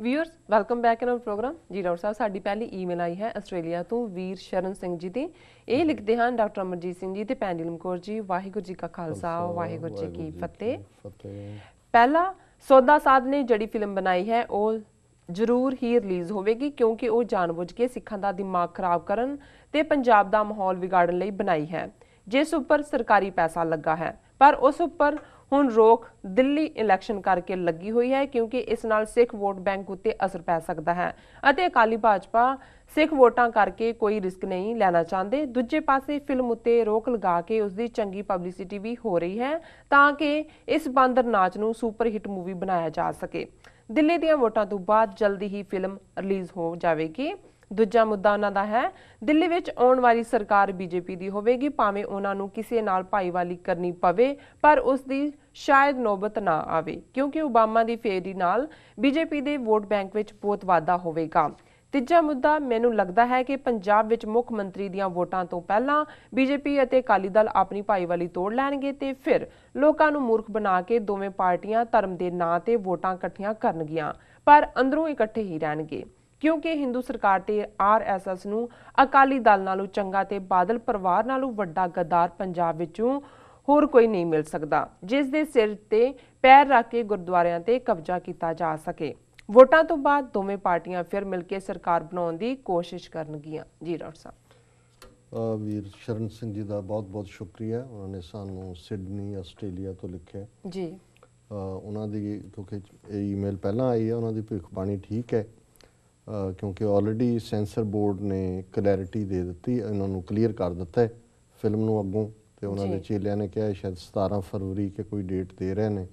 Viewers welcome back in our program जी। Doctor साहब साडी पहली ईमेल आई है आस्ट्रेलिया तो वीर शरण सिंह जी दी। ਇਹ ਲਿਖਦੇ ਹਨ ਡਾਕਟਰ ਅਮਰਜੀਤ ਸਿੰਘ ਜੀ ਤੇ ਪੈਂਡਲਮ ਕੌਰ ਜੀ। ਵਾਹਿਗੁਰੂ ਜੀ ਕਾ ਖਾਲਸਾ ਵਾਹਿਗੁਰੂ ਜੀ ਕੀ ਫਤਿਹ। ਪਹਿਲਾ ਸੌਦਾ ਸਾਧ ਨੇ ਜਿਹੜੀ ਫਿਲਮ ਬਣਾਈ ਹੈ ਉਹ ਜ਼ਰੂਰ ਹੀ ਰਿਲੀਜ਼ ਹੋਵੇਗੀ ਕਿਉਂਕਿ ਉਹ ਜਾਣਬੁੱਝ ਕੇ ਸਿੱਖਾਂ ਦਾ ਦਿਮਾਗ ਖਰਾਬ ਕਰਨ ਤੇ ਪੰਜਾਬ ਦਾ ਮਾਹੌਲ ਵਿਗਾੜਨ ਲਈ ਬਣਾਈ ਹੈ ਜਿਸ ਉੱਪਰ ਸਰਕਾਰੀ ਪੈਸਾ ਲੱਗਾ ਹੈ। ਪਰ ਉਸ ਉੱਪਰ ਹੁਣ ਰੋਕ ਦਿੱਲੀ ਇਲੈਕਸ਼ਨ ਕਰਕੇ ਲੱਗੀ ਹੋਈ ਹੈ ਕਿਉਂਕਿ ਇਸ ਨਾਲ ਸਿੱਖ ਵੋਟ ਬੈਂਕ ਉੱਤੇ ਅਸਰ ਪੈ ਸਕਦਾ ਹੈ ਅਤੇ ਅਕਾਲੀ ਭਾਜਪਾ ਸਿੱਖ ਵੋਟਾਂ ਕਰਕੇ ਕੋਈ ਰਿਸਕ ਨਹੀਂ ਲੈਣਾ ਚਾਹੁੰਦੇ। ਦੂਜੇ ਪਾਸੇ ਫਿਲਮ ਉੱਤੇ ਰੋਕ ਲਗਾ ਕੇ ਉਸ ਦੀ ਚੰਗੀ ਪਬਲਿਸਿਟੀ ਵੀ ਹੋ ਰਹੀ ਹੈ ਤਾਂ ਕਿ ਇਸ ਬਾਂਦਰ ਨਾਚ ਨੂੰ ਸੁਪਰ ਹਿੱਟ ਮੂਵੀ ਬਣਾਇਆ ਜਾ ਸਕੇ। ਦਿੱਲੀ ਦੀਆਂ ਵੋਟਾਂ ਤੋਂ ਬਾਅਦ ਜਲਦੀ ਹੀ ਫਿਲਮ ਰਿਲੀਜ਼ ਹੋ ਜਾਵੇਗੀ। ਦੂਜਾ ਮੁੱਦਾ ਉਹਨਾਂ ਦਾ ਹੈ ਦਿੱਲੀ ਵਿੱਚ ਆਉਣ ਵਾਲੀ ਸਰਕਾਰ ਬੀਜੇਪੀ ਦੀ ਹੋਵੇਗੀ ਭਾਵੇਂ ਉਹਨਾਂ ਨੂੰ ਕਿਸੇ ਨਾਲ ਭਾਈਵਾਲੀ ਕਰਨੀ ਪਵੇ ਪਰ ਉਸ ਦੀ ਸ਼ਾਇਦ ਨੌਬਤ ਨਾ ਆਵੇ ਕਿਉਂਕਿ ਓਬਾਮਾ ਦੀ ਫੇਰੀ ਨਾਲ ਬੀਜੇਪੀ ਦੇ ਵੋਟ ਬੈਂਕ ਵਿੱਚ ਬਹੁਤ ਵਾਧਾ ਹੋਵੇਗਾ। ਤੀਜਾ ਮੁੱਦਾ ਮੈਨੂੰ ਲੱਗਦਾ ਹੈ ਕਿ ਪੰਜਾਬ ਵਿੱਚ ਮੁੱਖ ਮੰਤਰੀ ਦੀਆਂ ਵੋਟਾਂ ਤੋਂ ਪਹਿਲਾਂ ਬੀਜੇਪੀ ਅਤੇ ਅਕਾਲੀ ਦਲ ਆਪਣੀ ਭਾਈਵਾਲੀ ਤੋੜ ਲੈਣਗੇ ਤੇ ਫਿਰ ਲੋਕਾਂ ਨੂੰ ਮੂਰਖ ਬਣਾ ਕੇ ਦੋਵੇਂ ਪਾਰਟੀਆਂ ਧਰਮ ਦੇ ਨਾਂ ਤੇ ਵੋਟਾਂ ਇਕੱਠੀਆਂ ਕਰਨਗੀਆਂ ਪਰ ਅੰਦਰੋਂ ਇਕੱਠੇ ਹੀ ਰਹਿਣਗੇ ਕਿਉਂਕਿ ਹਿੰਦੂ ਸਰਕਾਰ ਤੇ ਆਰਐਸਐਸ ਨੂੰ ਅਕਾਲੀ ਦਲ ਨਾਲੋਂ ਚੰਗਾ ਤੇ ਬਾਦਲ ਪਰਿਵਾਰ ਨਾਲੋਂ ਵੱਡਾ ਗੱਦਾਰ ਪੰਜਾਬ ਵਿੱਚੋਂ ਹੋਰ ਕੋਈ ਨਹੀਂ ਮਿਲ ਸਕਦਾ ਜਿਸ ਦੇ ਸਿਰ ਤੇ ਪੈਰ ਰੱਖ ਕੇ ਗੁਰਦੁਆਰਿਆਂ ਤੇ ਕਬਜ਼ਾ ਕੀਤਾ ਜਾ ਸਕੇ। ਵੋਟਾਂ ਤੋਂ ਬਾਅਦ ਦੋਵੇਂ ਪਾਰਟੀਆਂ ਫਿਰ ਮਿਲ ਕੇ ਸਰਕਾਰ ਬਣਾਉਣ ਦੀ ਕੋਸ਼ਿਸ਼ ਕਰਨਗੀਆਂ। ਜੀ ਡਾਕਟਰ ਸਾਹਿਬ। ਵੀਰ ਸ਼ਰਨ ਸਿੰਘ ਜੀ ਦਾ ਬਹੁਤ-ਬਹੁਤ ਸ਼ੁਕਰੀਆ। ਉਹਨਾਂ ਨੇ ਸਾਨੂੰ ਸਿਡਨੀ ਆਸਟ੍ਰੇਲੀਆ ਤੋਂ ਲਿਖਿਆ ਜੀ। ਉਹਨਾਂ ਦੀ ਕਿਉਂਕਿ ਇਹ ਈਮੇਲ ਪਹਿਲਾਂ ਆਈ ਹੈ ਉਹਨਾਂ ਦੀ ਭਵਿੱਖਬਾਣੀ ਠੀਕ ਹੈ ਕਿਉਂਕਿ ਆਲਰੇਡੀ ਸੈਂਸਰ ਬੋਰਡ ਨੇ ਕਲੈਰਿਟੀ ਦੇ ਦਿੱਤੀ ਇਹਨਾਂ ਨੂੰ ਕਲੀਅਰ ਕਰ ਦਿੱਤਾ ਹੈ ਫਿਲਮ ਨੂੰ ਅੱਗੋਂ ਤੇ ਉਹਨਾਂ ਦੇ ਚੇਲਿਆਂ ਨੇ ਕਿਹਾ ਸ਼ਾਇਦ 17 ਫਰਵਰੀ ਕੇ ਕੋਈ ਡੇਟ ਦੇ ਰਹੇ ਨੇ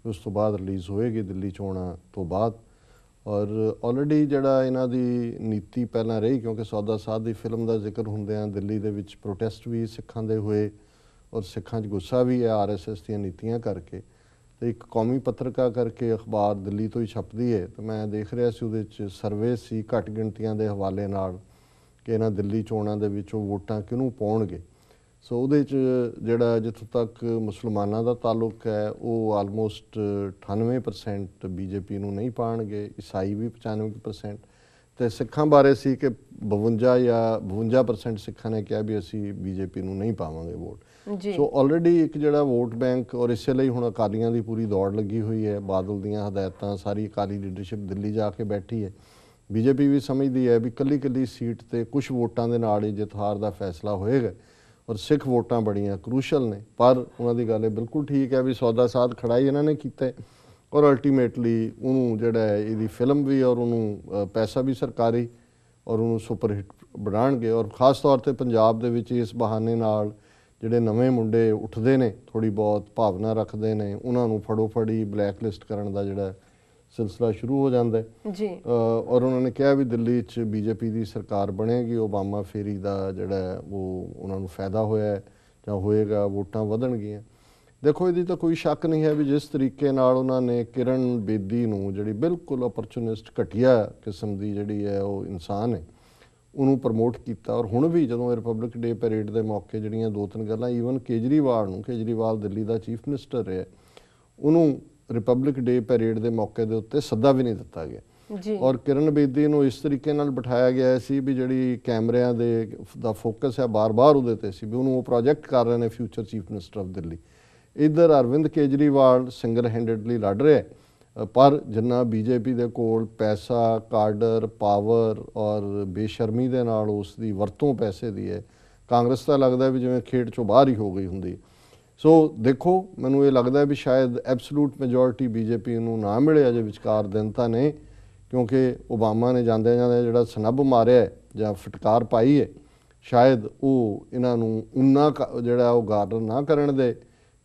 ਉਸ ਤੋਂ ਬਾਅਦ ਰਿਲੀਜ਼ ਹੋਏਗੀ ਦਿੱਲੀ ਚੋਣਾਂ ਤੋਂ ਬਾਅਦ। ਔਰ ਆਲਰੇਡੀ ਜਿਹੜਾ ਇਹਨਾਂ ਦੀ ਨੀਤੀ ਪਹਿਲਾਂ ਰਹੀ ਕਿਉਂਕਿ ਸੌਦਾ ਸਾਧ ਦੀ ਫਿਲਮ ਦਾ ਜ਼ਿਕਰ ਹੁੰਦਿਆਂ ਦਿੱਲੀ ਦੇ ਵਿੱਚ ਪ੍ਰੋਟੈਸਟ ਵੀ ਸਿੱਖਾਂ ਦੇ ਹੋਏ ਔਰ ਸਿੱਖਾਂ 'ਚ ਗੁੱਸਾ ਵੀ ਹੈ ਆਰਐਸਐਸ ਦੀਆਂ ਨੀਤੀਆਂ ਕਰਕੇ ਤੇ ਇੱਕ ਕੌਮੀ ਪੱਤਰਿਕਾ ਕਰਕੇ ਅਖਬਾਰ ਦਿੱਲੀ ਤੋਂ ਹੀ ਛਪਦੀ ਹੈ ਤੇ ਮੈਂ ਦੇਖ ਰਿਹਾ ਸੀ ਉਹਦੇ 'ਚ ਸਰਵੇ ਸੀ ਘੱਟ ਗਿਣਤੀਆਂ ਦੇ ਹਵਾਲੇ ਨਾਲ ਕਿ ਇਹਨਾਂ ਦਿੱਲੀ ਚੋਣਾਂ ਦੇ ਵਿੱਚ ਉਹ ਵੋਟਾਂ ਕਿਹਨੂੰ ਪਾਉਣਗੇ। ਸੋ ਉਹਦੇ 'ਚ ਜਿਹੜਾ ਜਿੱਥੋਂ ਤੱਕ ਮੁਸਲਮਾਨਾਂ ਦਾ ਤਾਲੁਕ ਹੈ ਉਹ ਆਲਮੋਸਟ 98% ਬੀਜੇਪੀ ਨੂੰ ਨਹੀਂ ਪਾਉਣਗੇ, ਈਸਾਈ ਵੀ 95% ਤੇ ਸਿੱਖਾਂ ਬਾਰੇ ਸੀ ਕਿ 52 ਜਾਂ 52% ਸਿੱਖਾਂ ਨੇ ਕਿਹਾ ਵੀ ਅਸੀਂ ਬੀਜੇਪੀ ਨੂੰ ਨਹੀਂ ਪਾਵਾਂਗੇ ਵੋਟ। ਸੋ ਆਲਰੇਡੀ ਇੱਕ ਜਿਹੜਾ ਵੋਟ ਬੈਂਕ ਔਰ ਇਸੇ ਲਈ ਹੁਣ ਅਕਾਲੀਆਂ ਦੀ ਪੂਰੀ ਦੌੜ ਲੱਗੀ ਹੋਈ ਹੈ ਬਾਦਲ ਦੀਆਂ ਹਦਾਇਤਾਂ ਸਾਰੀ ਅਕਾਲੀ ਲੀਡਰਸ਼ਿਪ ਦਿੱਲੀ ਜਾ ਕੇ ਬੈਠੀ ਹੈ। ਬੀਜੇਪੀ ਵੀ ਸਮਝਦੀ ਹੈ ਵੀ ਕੱਲੀ ਸੀਟ ਤੇ ਕੁਝ ਵੋਟਾਂ ਦੇ ਨਾਲ ਹੀ ਜਿੱਤ ਹਾਰ ਦਾ ਫੈਸਲਾ ਹੋਏਗਾ ਔਰ ਸਿੱਖ ਵੋਟਾਂ ਬੜੀਆਂ ਕਰੂਸ਼ਲ ਨੇ ਪਰ ਉਹਨਾਂ ਦੀ ਗੱਲ ਬਿਲਕੁਲ ਠੀਕ ਹੈ ਵੀ ਸੌਦਾ ਸਾਧ ਖੜਾਈ ਇਹਨਾਂ ਨੇ ਕੀਤਾ ਔਰ ਅਲਟੀਮੇਟਲੀ ਉਹਨੂੰ ਜਿਹੜਾ ਹੈ ਇਹਦੀ ਫਿਲਮ ਵੀ ਔਰ ਉਹਨੂੰ ਪੈਸਾ ਵੀ ਸਰਕਾਰੀ ਔਰ ਉਹਨੂੰ ਸੁਪਰ ਹਿੱਟ ਬਣਾਉਣਗੇ ਔਰ ਖ਼ਾਸ ਤੌਰ ਤੇ ਪੰਜਾਬ ਦੇ ਵਿੱਚ ਇਸ ਬਹਾਨੇ ਨਾਲ ਜਿਹੜੇ ਨਵੇਂ ਮੁੰਡੇ ਉੱਠਦੇ ਨੇ ਥੋੜ੍ਹੀ ਬਹੁਤ ਭਾਵਨਾ ਰੱਖਦੇ ਨੇ ਉਹਨਾਂ ਨੂੰ ਫੜੋ ਫੜੀ ਬਲੈਕ ਲਿਸਟ ਕਰਨ ਦਾ ਜਿਹੜਾ ਸਿਲਸਿਲਾ ਸ਼ੁਰੂ ਹੋ ਜਾਂਦਾ ਜੀ। ਔਰ ਉਹਨਾਂ ਨੇ ਕਿਹਾ ਵੀ ਦਿੱਲੀ 'ਚ ਬੀਜੇਪੀ ਦੀ ਸਰਕਾਰ ਬਣੇਗੀ ਓਬਾਮਾ ਫੇਰੀ ਦਾ ਜਿਹੜਾ ਉਹ ਉਹਨਾਂ ਨੂੰ ਫਾਇਦਾ ਹੋਇਆ ਜਾਂ ਹੋਏਗਾ ਵੋਟਾਂ ਵਧਣਗੀਆਂ। ਦੇਖੋ ਇਹਦੀ ਤਾਂ ਕੋਈ ਸ਼ੱਕ ਨਹੀਂ ਹੈ ਵੀ ਜਿਸ ਤਰੀਕੇ ਨਾਲ ਉਹਨਾਂ ਨੇ ਕਿਰਨ ਬੇਦੀ ਨੂੰ ਜਿਹੜੀ ਬਿਲਕੁਲ ਅਪਰਚੂਨਿਸਟ ਘਟੀਆ ਕਿਸਮ ਦੀ ਜਿਹੜੀ ਹੈ ਉਹ ਇਨਸਾਨ ਹੈ ਉਹਨੂੰ ਪ੍ਰਮੋਟ ਕੀਤਾ ਔਰ ਹੁਣ ਵੀ ਜਦੋਂ ਰਿਪਬਲਿਕ ਡੇ ਪੈਰੇਡ ਦੇ ਮੌਕੇ ਜਿਹੜੀਆਂ 2-3 ਗੱਲਾਂ ਈਵਨ ਕੇਜਰੀਵਾਲ ਦਿੱਲੀ ਦਾ ਚੀਫ ਮਿਨਿਸਟਰ ਰਿਹਾ ਉਹਨੂੰ ਰਿਪਬਲਿਕ ਡੇ ਪੈਰੇਡ ਦੇ ਮੌਕੇ ਦੇ ਉੱਤੇ ਸੱਦਾ ਵੀ ਨਹੀਂ ਦਿੱਤਾ ਗਿਆ ਔਰ ਕਿਰਨ ਬੇਦੀ ਨੂੰ ਇਸ ਤਰੀਕੇ ਨਾਲ ਬਿਠਾਇਆ ਗਿਆ ਸੀ ਵੀ ਜਿਹੜੀ ਕੈਮਰਿਆਂ ਦਾ ਫੋਕਸ ਹੈ ਬਾਰ-ਬਾਰ ਉਹਦੇ ਤੇ ਸੀ ਵੀ ਉਹਨੂੰ ਉਹ ਪ੍ਰੋਜੈਕਟ ਕਰ ਰਹੇ ਨੇ future chief minister of Delhi. ਇੱਧਰ ਅਰਵਿੰਦ ਕੇਜਰੀਵਾਲ ਸਿੰਗਲ ਹੈਂਡਡਲੀ ਲੜ ਰਿਹਾ ਪਰ ਜਿੰਨਾ ਬੀਜੇਪੀ ਦੇ ਕੋਲ ਪੈਸਾ ਕਾਡਰ ਪਾਵਰ ਔਰ ਬੇਸ਼ਰਮੀ ਦੇ ਨਾਲ ਉਸ ਦੀ ਵਰਤੋਂ ਪੈਸੇ ਦੀ ਹੈ ਕਾਂਗਰਸ ਤਾਂ ਲੱਗਦਾ ਵੀ ਜਿਵੇਂ ਖੇਡ 'ਚੋਂ ਬਾਹਰ ਹੀ ਹੋ ਗਈ ਹੁੰਦੀ। ਸੋ ਦੇਖੋ ਮੈਨੂੰ ਇਹ ਲੱਗਦਾ ਵੀ ਸ਼ਾਇਦ ਐਬਸਲੂਟ ਮੈਜੋਰਿਟੀ ਬੀਜੇਪੀ ਨੂੰ ਨਾ ਮਿਲੇ ਅਜੇ ਵਿਚਕਾਰ ਦਿਨ ਤਾਂ ਨੇ ਕਿਉਂਕਿ ਓਬਾਮਾ ਨੇ ਜਾਂਦੇ ਜਿਹੜਾ ਸਨੱਬ ਮਾਰਿਆ ਜਾਂ ਫਟਕਾਰ ਪਾਈ ਹੈ ਸ਼ਾਇਦ ਉਹ ਇਹਨਾਂ ਨੂੰ ਉਨਾ ਜਿਹੜਾ ਉਹ ਗਾਰਡਰ ਨਾ ਕਰਨ ਦੇ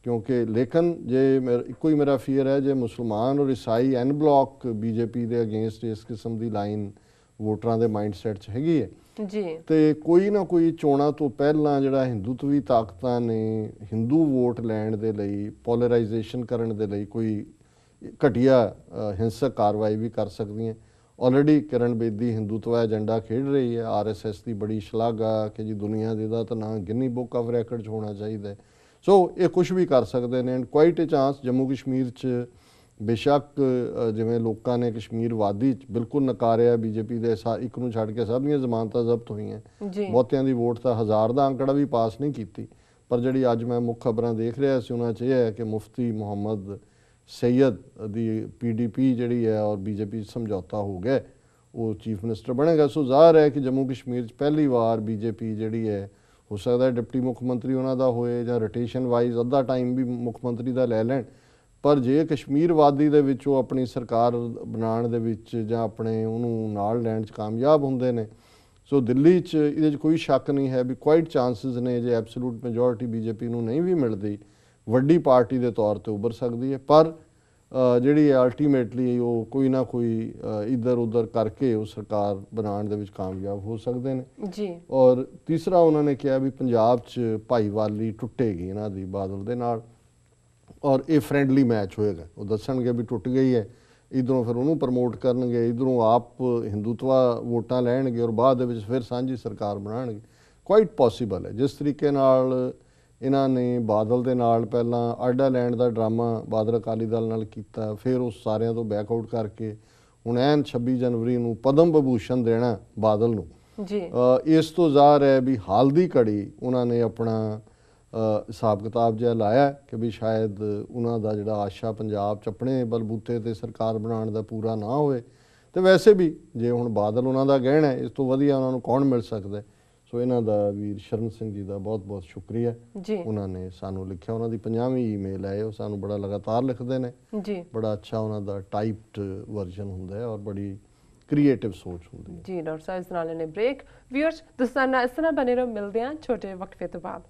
ਕਿਉਂਕਿ ਲੇਕਿਨ ਜੇ ਇੱਕੋ ਹੀ ਮੇਰਾ ਫੀਅਰ ਹੈ ਜੇ ਮੁਸਲਮਾਨ ਔਰ ਈਸਾਈ ਐਨ ਬਲੌਕ ਬੀਜੇਪੀ ਦੇ ਅਗੇਂਸਟ ਇਸ ਕਿਸਮ ਦੀ ਲਾਈਨ ਵੋਟਰਾਂ ਦੇ ਮਾਈਂਡ ਸੈਟ 'ਚ ਹੈਗੀ ਹੈ ਜੀ ਤੇ ਕੋਈ ਨਾ ਕੋਈ ਚੋਣਾਂ ਤੋਂ ਪਹਿਲਾਂ ਜਿਹੜਾ ਹਿੰਦੂਤਵੀ ਤਾਕਤਾਂ ਨੇ ਹਿੰਦੂ ਵੋਟ ਲੈਣ ਦੇ ਲਈ ਪੋਲਰਾਈਜੇਸ਼ਨ ਕਰਨ ਦੇ ਲਈ ਕੋਈ ਘਟੀਆ ਹਿੰਸਕ ਕਾਰਵਾਈ ਵੀ ਕਰ ਸਕਦੀਆਂ। ਆਲਰੇਡੀ ਕਿਰਨ ਬੇਦੀ ਹਿੰਦੂਤਵਾ ਏਜੰਡਾ ਖੇਡ ਰਹੀ ਹੈ ਆਰਐਸਐਸ ਦੀ ਬੜੀ ਸ਼ਲਾਘਾ ਕਿ ਜੀ ਦੁਨੀਆ ਦੇ ਦਾ ਤਾਂ ਨਾਂ ਗਿਨੀ ਬੁੱਕ ਆਫ ਰੈਕਰਡ 'ਚ ਹੋਣਾ ਚਾਹੀਦਾ। ਸੋ ਇਹ ਕੁਛ ਵੀ ਕਰ ਸਕਦੇ ਨੇ and quite a chance Jammu Kashmir 'ਚ ਬੇਸ਼ੱਕ ਜਿਵੇਂ ਲੋਕਾਂ ਨੇ ਕਸ਼ਮੀਰ ਵਾਦੀ 'ਚ ਬਿਲਕੁਲ ਨਕਾਰਿਆ, ਬੀਜੇਪੀ ਦੇ ਇੱਕ ਨੂੰ ਛੱਡ ਕੇ ਸਭ ਦੀਆਂ ਜ਼ਮਾਨਤਾਂ ਜ਼ਬਤ ਹੋਈਆਂ, ਬਹੁਤਿਆਂ ਦੀ ਵੋਟ ਤਾਂ 1000 ਦਾ ਅੰਕੜਾ ਵੀ ਪਾਸ ਨਹੀਂ ਕੀਤੀ। ਪਰ ਜਿਹੜੀ ਅੱਜ ਮੈਂ ਮੁੱਖ ਖਬਰਾਂ ਦੇਖ ਰਿਹਾ ਸੀ ਉਹਨਾਂ 'ਚ ਇਹ ਹੈ ਕਿ ਮੁਫਤੀ ਮੁਹੰਮਦ ਸੈयद ਦੀ PDP ਜਿਹੜੀ ਹੈ ਔਰ ਬੀਜੇਪੀ ਸਮਝੌਤਾ ਹੋ ਗਿਆ, ਉਹ ਚੀਫ ਮਿਨਿਸਟਰ ਬਣੇਗਾ। ਸੋ ਜ਼ਾਹਰ ਹੈ ਕਿ ਜੰਮੂ ਕਸ਼ਮੀਰ 'ਚ ਪਹਿਲੀ ਵਾਰ ਬੀਜੇਪੀ ਜਿਹੜੀ ਹੈ, ਹੋ ਸਕਦਾ ਡਿਪਟੀ ਮੁੱਖ ਮੰਤਰੀ ਉਹਨਾਂ ਦਾ ਹੋਏ ਜਾਂ ਰੋਟੇਸ਼ਨ ਵਾਈਜ਼ ਅੱਧਾ ਟਾਈਮ ਵੀ ਮੁੱਖ ਮੰਤਰੀ ਦਾ ਲੈ ਲੈਣ, ਪਰ ਜੇ ਕਸ਼ਮੀਰ ਵਾਦੀ ਦੇ ਵਿੱਚ ਉਹ ਆਪਣੀ ਸਰਕਾਰ ਬਣਾਉਣ ਦੇ ਵਿੱਚ ਜਾਂ ਆਪਣੇ ਉਹਨੂੰ ਨਾਲ ਲੈਣ 'ਚ ਕਾਮਯਾਬ ਹੁੰਦੇ ਨੇ, ਸੋ ਦਿੱਲੀ 'ਚ ਇਹਦੇ 'ਚ ਕੋਈ ਸ਼ੱਕ ਨਹੀਂ ਹੈ ਵੀ ਕੁਆਇਟ ਚਾਂਸਿਸ ਨੇ, ਜੇ ਐਬਸੋਲੂਟ ਮੈਜੋਰਿਟੀ ਬੀਜੇਪੀ ਨੂੰ ਨਹੀਂ ਵੀ ਮਿਲਦੀ, ਵੱਡੀ ਪਾਰਟੀ ਦੇ ਤੌਰ ਤੇ ਉੱਭਰ ਸਕਦੀ ਹੈ। ਪਰ ਜਿਹੜੀ ਅਲਟੀਮੇਟਲੀ ਉਹ ਕੋਈ ਨਾ ਕੋਈ ਇੱਧਰ ਉੱਧਰ ਕਰਕੇ ਉਹ ਸਰਕਾਰ ਬਣਾਉਣ ਦੇ ਵਿੱਚ ਕਾਮਯਾਬ ਹੋ ਸਕਦੇ ਨੇ ਜੀ। ਔਰ ਤੀਸਰਾ ਉਹਨਾਂ ਨੇ ਕਿਹਾ ਵੀ ਪੰਜਾਬ 'ਚ ਭਾਈਵਾਲੀ ਟੁੱਟੇਗੀ ਇਹਨਾਂ ਦੀ ਬਾਦਲ ਦੇ ਨਾਲ, ਔਰ ਇਹ ਫਰੈਂਡਲੀ ਮੈਚ ਹੋਏਗਾ। ਉਹ ਦੱਸਣਗੇ ਵੀ ਟੁੱਟ ਗਈ ਹੈ, ਇੱਧਰੋਂ ਫਿਰ ਉਹਨੂੰ ਪ੍ਰਮੋਟ ਕਰਨਗੇ, ਇੱਧਰੋਂ ਆਪ ਹਿੰਦੂਤਵਾ ਵੋਟਾਂ ਲੈਣਗੇ ਔਰ ਬਾਅਦ ਦੇ ਵਿੱਚ ਫਿਰ ਸਾਂਝੀ ਸਰਕਾਰ ਬਣਾਉਣਗੇ। ਕੁਆਇਟ ਪੋਸੀਬਲ ਹੈ। ਜਿਸ ਤਰੀਕੇ ਨਾਲ ਇਹਨਾਂ ਨੇ ਬਾਦਲ ਦੇ ਨਾਲ ਪਹਿਲਾਂ ਆਡਾ ਲੈਂਡ ਦਾ ਡਰਾਮਾ ਬਾਦਲ ਅਕਾਲੀ ਦਲ ਨਾਲ ਕੀਤਾ, ਫਿਰ ਉਸ ਸਾਰਿਆਂ ਤੋਂ ਬੈਕਆਊਟ ਕਰਕੇ ਹੁਣ ਐਨ 26 ਜਨਵਰੀ ਨੂੰ ਪਦਮ ਵਿਭੂਸ਼ਣ ਦੇਣਾ ਬਾਦਲ ਨੂੰ ਜੀ। ਇਸ ਤੋਂ ਜ਼ਾਹਰ ਹੈ ਵੀ ਹਾਲ ਦੀ ਘੜੀ ਉਹਨਾਂ ਨੇ ਆਪਣਾ ਹਿਸਾਬ ਕਿਤਾਬ ਜਿਹਾ ਲਾਇਆ ਕਿ ਵੀ ਸ਼ਾਇਦ ਉਹਨਾਂ ਦਾ ਜਿਹੜਾ ਆਸ਼ਾ ਪੰਜਾਬ 'ਚ ਆਪਣੇ ਬਲਬੂਤੇ ਤੇ ਸਰਕਾਰ ਬਣਾਉਣ ਦਾ ਪੂਰਾ ਨਾ ਹੋਵੇ। ਤੇ ਵੈਸੇ ਵੀ ਜੇ ਹੁਣ ਬਾਦਲ ਉਹਨਾਂ ਦਾ ਗਹਿਣਾ ਹੈ, ਇਸ ਤੋਂ ਵਧੀਆ ਉਹਨਾਂ ਨੂੰ ਕੌਣ ਮਿਲ ਸਕਦਾ। ਸੋ ਇਹਨਾਂ ਦਾ ਵੀਰ ਸ਼ਰਨ ਸਿੰਘ ਜੀ ਦਾ ਬਹੁਤ ਬਹੁਤ ਸ਼ੁਕਰੀਆ ਜੀ। ਉਹਨਾਂ ਨੇ ਸਾਨੂੰ ਲਿਖਿਆ, ਉਹਨਾਂ ਦੀ 50ਵੀਂ ਈਮੇਲ ਹੈ, ਉਹ ਸਾਨੂੰ ਬੜਾ ਲਗਾਤਾਰ ਲਿਖਦੇ ਨੇ ਜੀ। ਬੜਾ ਅੱਛਾ ਉਹਨਾਂ ਦਾ ਟਾਈਪਡ ਵਰਜ਼ਨ ਹੁੰਦਾ ਹੈ ਔਰ ਬੜੀ ਕ੍ਰੀਏਟਿਵ ਸੋਚ ਹੁੰਦੀ ਹੈ ਜੀ। ਡਾਕਟਰ ਸਾਹਿਬ ਇਸ ਨਾਲ ਨੇ ਬ੍ਰੇਕ। ਵੀਅਰਸ ਤੁਸੀਂ ਇਸ ਤਰ੍ਹਾਂ ਬਣੇ ਰਹੋ, ਮਿਲਦੇ ਹਾਂ ਛੋਟੇ ਵਕਫੇ ਤੋਂ ਬਾਅਦ।